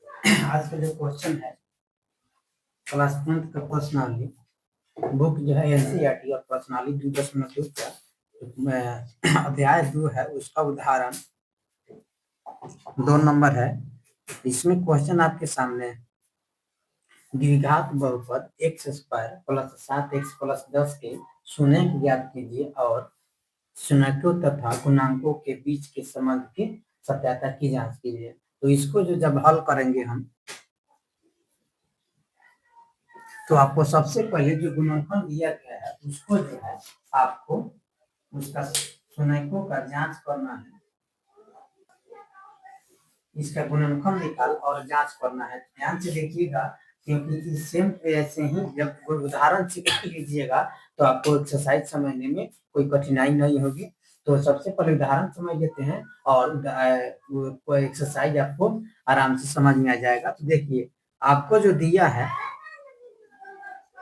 आज का जो क्वेश्चन है क्लास 10th का पर्सनाली बुक जो है एनसीईआरटी और पर्सनाली 2.2 का अध्याय 2 है उसका उदाहरण 2 नंबर है। इसमें क्वेश्चन आपके सामने है, द्विघात बहुपद x square plus 7x plus 10 के शून्य ज्ञात कीजिए और शून्यों तथा गुणांकों के बीच के संबंध की सत्यता की जांच कीजिए। तो इसको जो जब हल करेंगे हम तो आपको सबसे पहले जो गुणनफल दिया गया है उसको जो है आपको उसका शून्यों का जांच करना है, इसका गुणनफल निकाल और जांच करना है। ध्यान से देखिएगा क्योंकि इस सेम ऐसे ही जब कोई उदाहरण सीख लीजिएगा तो आपको एक्सरसाइज समझने में कोई कठिनाई नहीं होगी। तो सबसे पहले उदाहरण समझ लेते हैं और कोई एक्सरसाइज आपको आराम से समझ में आ जाएगा। तो देखिए आपको जो दिया है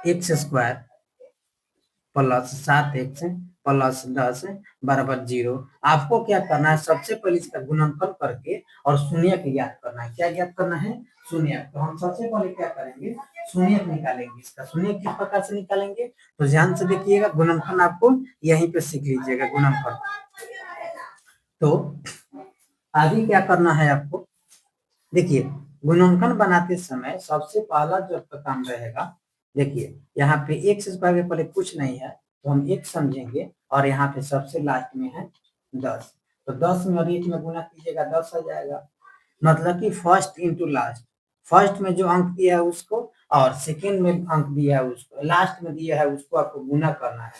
x square plus 7x plus 10 बराबर 0। आपको क्या करना है, सबसे पहले इसका गुणनफल करके और शून्य ज्ञात करना है। क्या ज्ञात करना है? शून्य। तो हम सबसे पहले क्या करेंगे, शून्य निकालेंगे। इसका शून्य किस प्रकार से निकालेंगे तो ध्यान से देखिएगा, गुणनफल आपको यहीं पे सीख लीजिएगा गुणनफल। तो आगे क्या करना है आपको, देखिए गुणनफल बनाते समय सबसे पहला जो आपका काम रहेगा, देखिए यहाँ पे एक्स स्क्वायर के पहले कुछ नहीं है तो हम एक समझेंगे और यहाँ पे सबसे लास्ट में है 10। तो 10 में और 1 में गुना कीजिएगा 10 आ जाएगा। मतलब कि फर्स्ट इंटू लास्ट, फर्स्ट में जो अंक दिया है उसको और सेकेंड में अंक दिया है उसको, लास्ट में दिया है उसको आपको गुना करना है।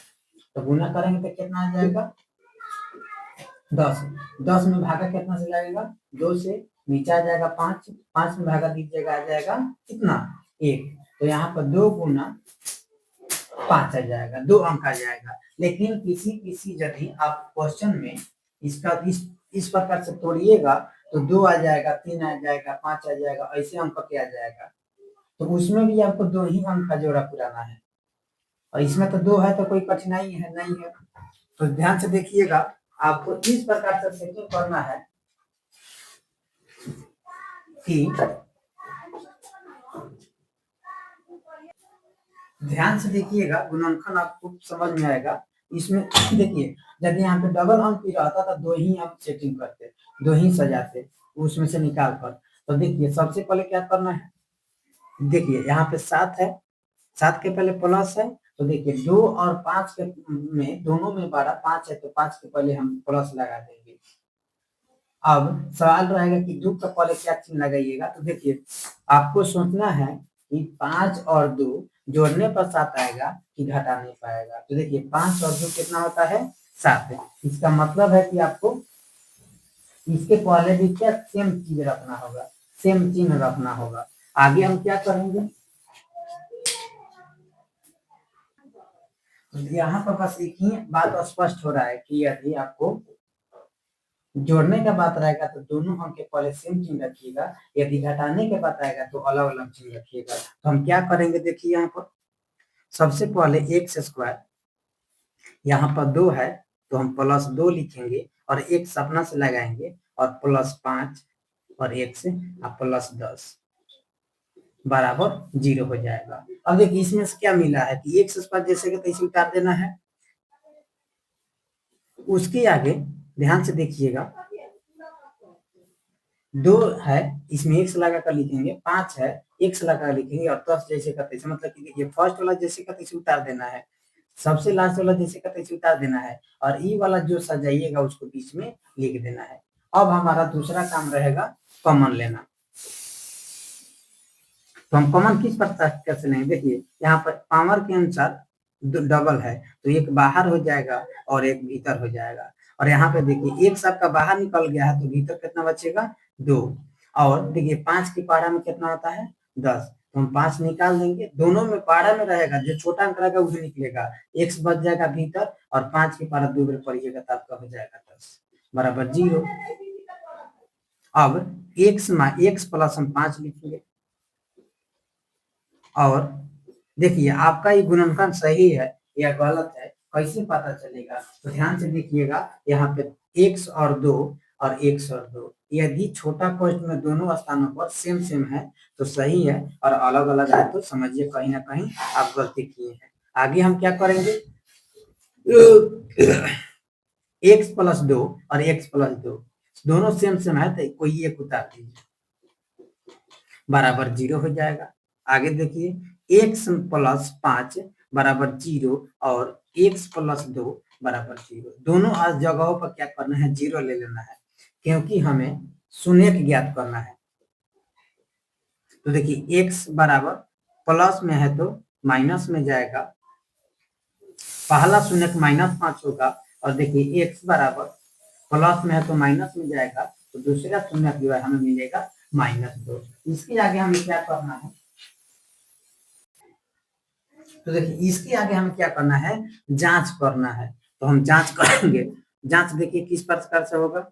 तो गुना करेंगे तो कितना आ जाएगा 10। 10 में भागा कितना से जाएगा 2 से, नीचे आ जाएगा 5, 5 में भागा दीजिएगा आ जाएगा कितना 1। तो यहाँ पर 2 गुना 5 आ जाएगा, 2 अंक आ जाएगा। लेकिन किसी यदि आप क्वेश्चन में इसका इस प्रकार से तोड़िएगा तो 2 आ जाएगा, 3 आ जाएगा, 5 आ जाएगा, ऐसे अंक के आ जाएगा। तो उसमें भी आपको 2 ही अंक का जोड़ा पुराना है और इसमें तो 2 है तो कोई कठिनाई है नहीं है। तो ध्यान से देखिएगा, आपको इस प्रकार से सेटिंग करना है कि ध्यान से देखिएगा, गुणनफल आपको समझ में आएगा। इसमें देखिए यदि यहाँ पे डबल अंक भी रहता तो 2 ही हम सेटिंग करते, 2 ही सजाते उसमें से निकाल कर। तो देखिए सबसे पहले क्या करना है, देखिए यहाँ पे 7 है, 7 के पहले प्लस है तो देखिए 2 और 5 के में दोनों में 12, 5 है तो 5 के पहले हम प्लस लगा देंगे। अब सवाल रहेगा कि 2 का पहले क्या चिन्ह लगाइएगा। तो देखिए आपको सोचना है कि 5 और 2 जोड़ने पर 7 आएगा कि घटा नहीं पाएगा। तो देखिए 5 और 2 कितना होता है 7 है। इसका मतलब है कि आपको इसके पहले भी क्या सेम चीज रखना होगा, सेम चिन्ह रखना होगा। आगे हम क्या करेंगे, तो यहाँ पर बस एक ही बात स्पष्ट हो रहा है कि यदि आपको जोड़ने का बात रहेगा तो दोनों अंक के पहले सेम चिन्ह रखिएगा, यदि घटाने के बात आएगा तो अलग अलग चिन्ह रखिएगा। तो हम क्या करेंगे, देखिए यहाँ पर सबसे पहले एक्स स्क्वायर, यहाँ पर 2 है तो हम प्लस 2 लिखेंगे और एक सपना से लगाएंगे और प्लस 5 और 1 से प्लस 10 बराबर 0 हो जाएगा। अब देखिए इसमें से क्या मिला है कि एक्स स्क्वायर जैसे कि तैसे उतार देना है। उसके आगे ध्यान से देखिएगा, 2 है इसमें एक्स लगा कर लिखेंगे, 5 है एक्स लगा कर लिखेंगे और 10 जैसे का तैसे, मतलब कि देखिए फर्स्ट वाला जैसे का तैसे उतार देना है, सबसे लास्ट वाला जैसे का तैसे उतार देना है और ई वाला जो सजाइएगा उसको बीच में लिख देना है। अब हमारा दूसरा काम रहेगा कॉमन लेना। तो हम कॉमन किस प्रकार कैसे लेंगे, देखिए यहाँ पर पावर के अनुसार डबल है तो एक बाहर हो जाएगा और एक भीतर हो जाएगा। और यहाँ पे देखिए एक सबका बाहर निकल गया है तो भीतर कितना बचेगा 2। और देखिए 5 की पारा में कितना होता है 10, तो हम 5 निकाल देंगे, दोनों में पारा में रहेगा, जो छोटा अंक रहेगा वही निकलेगा, x बच जाएगा भीतर और 5 की पारा 2 बार पढ़िएगा तो आपका हो जाएगा 10 बराबर 0। अब x प्लस हम 5 लिखेंगे और देखिए आपका ये गुणनफल सही है या गलत है कैसे पता चलेगा, तो ध्यान से देखिएगा यहाँ पे x और 2 और 102। यदि छोटा कोष्ठ में दोनों स्थानों पर सेम सेम है तो सही है, और अलग अलग है तो समझिए कहीं ना कहीं आप गलती किए हैं। आगे हम क्या करेंगे, x प्लस 2 और x प्लस 2 दोनों सेम सेम है तो कोई एक उतार दीजिए, बराबर 0 हो जाएगा। आगे देखिए x प्लस 5 बराबर 0 और x प्लस 2 बराबर 0। दोनों आज जगहों पर क्या करना है, 0 ले लेना है, क्योंकि हमें शून्य ज्ञात करना है। तो देखिए x बराबर प्लस में है तो माइनस में जाएगा, पहला शून्य -5 होगा, और देखिए x बराबर प्लस में है तो माइनस में जाएगा, तो दूसरा शून्य जो है हमें मिलेगा -2। इसके आगे हमें क्या करना है, तो देखिए इसके आगे हमें क्या करना है, जांच करना है। तो हम जांच करेंगे। जांच देखिए किस प्रकार से होगा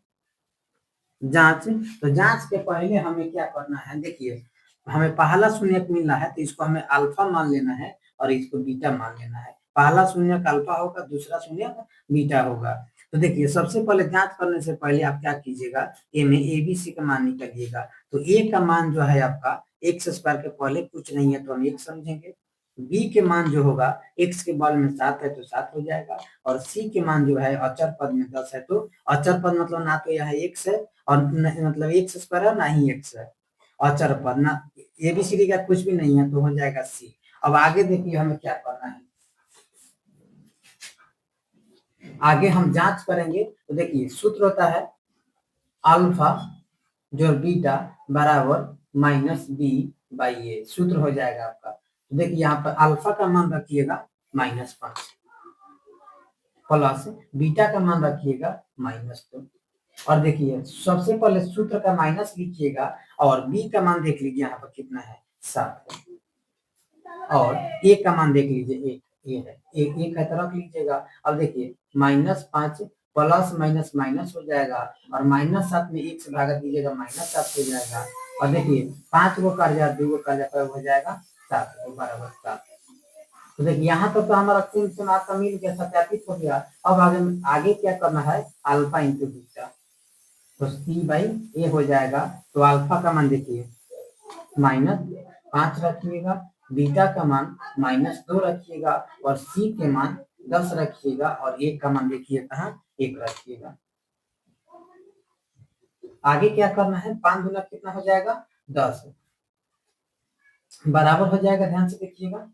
जांच, तो जांच के पहले हमें क्या करना है, देखिए हमें पहला शून्य मिलना है तो इसको हमें अल्फा मान लेना है और इसको बीटा मान लेना है। पहला शून्य अल्फा होगा, दूसरा शून्य बीटा होगा। तो देखिए सबसे पहले जांच करने से पहले आप क्या कीजिएगा, ए में एबीसी का मान निकालिएगा। तो ए का मान जो है आपका एक्स स्क्वायर के पहले कुछ नहीं है तो हम एक समझेंगे, बी के मान जो होगा एक्स के बल में 7 है तो 7 हो जाएगा, और सी के मान जो है अचर पद में 10 है तो अचर पद मतलब ना तो यहाँ एक्स है और मतलब एक्स स्क्वायर है ना ही एक्स है, अचर पद ना एबीसीडी का कुछ भी नहीं है तो हो जाएगा सी। अब आगे देखिए हमें क्या करना है, आगे हम जांच करेंगे। तो देखिए सूत्र होता है अल्फा जो बीटा बराबर माइनस बी बाई ए, सूत्र हो जाएगा आपका। तो देखिए यहाँ पर अल्फा का मान रखिएगा -5 प्लस बीटा का मान रखिएगा -2, और देखिए सबसे पहले सूत्र का माइनस लिखिएगा और बी का मान देख लीजिए यहाँ पर कितना है 7, और ए का मान देख लीजिए एक है, एक है तो रख लीजिएगा। अब देखिए -5 प्लस माइनस माइनस हो जाएगा, और -7 में 1 से भागा दीजिएगा -7 हो जाएगा, और देखिए 5 को कर जाए 2 को कर जाए हो जाएगा 7 बराबर 7। तो देखिए यहाँ तक तो हमारा तीन से आपका मिल गया, सत्यापित हो गया। अब आगे क्या करना है, अल्फा इंटू बीटा, तो सी बाई ए हो जाएगा। तो अल्फा का मान देखिए -5 रखिएगा, बीटा का मान -2 रखिएगा, और सी के मान 10 रखिएगा, और एक का मान देखिए कहाँ 1 रखिएगा। आगे क्या करना है, 5 गुना कितना हो जाएगा 10 बराबर हो जाएगा, ध्यान से देखिएगा,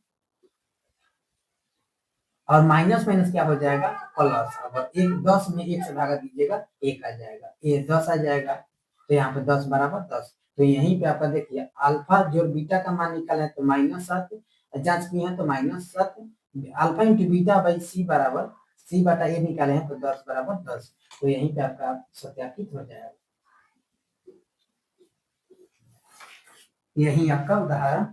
और माइनस माइनस क्या हो जाएगा प्लस। अगर 10 में 1 से भागा दीजिएगा 1 आ जाएगा, ये 10 आ जाएगा, तो यहाँ पे 10 बराबर 10। तो यहीं पे आपका देखिए अल्फा जो बीटा का मान निकाला है तो -7 जांच किए हैं तो -7 अल्फा इंटू बीटा बाई सी बराबर सी बटा ए निकाले हैं तो 10 बराबर 10। तो यहीं पे आपका सत्यापित हो जाएगा। यही आपका उदाहरण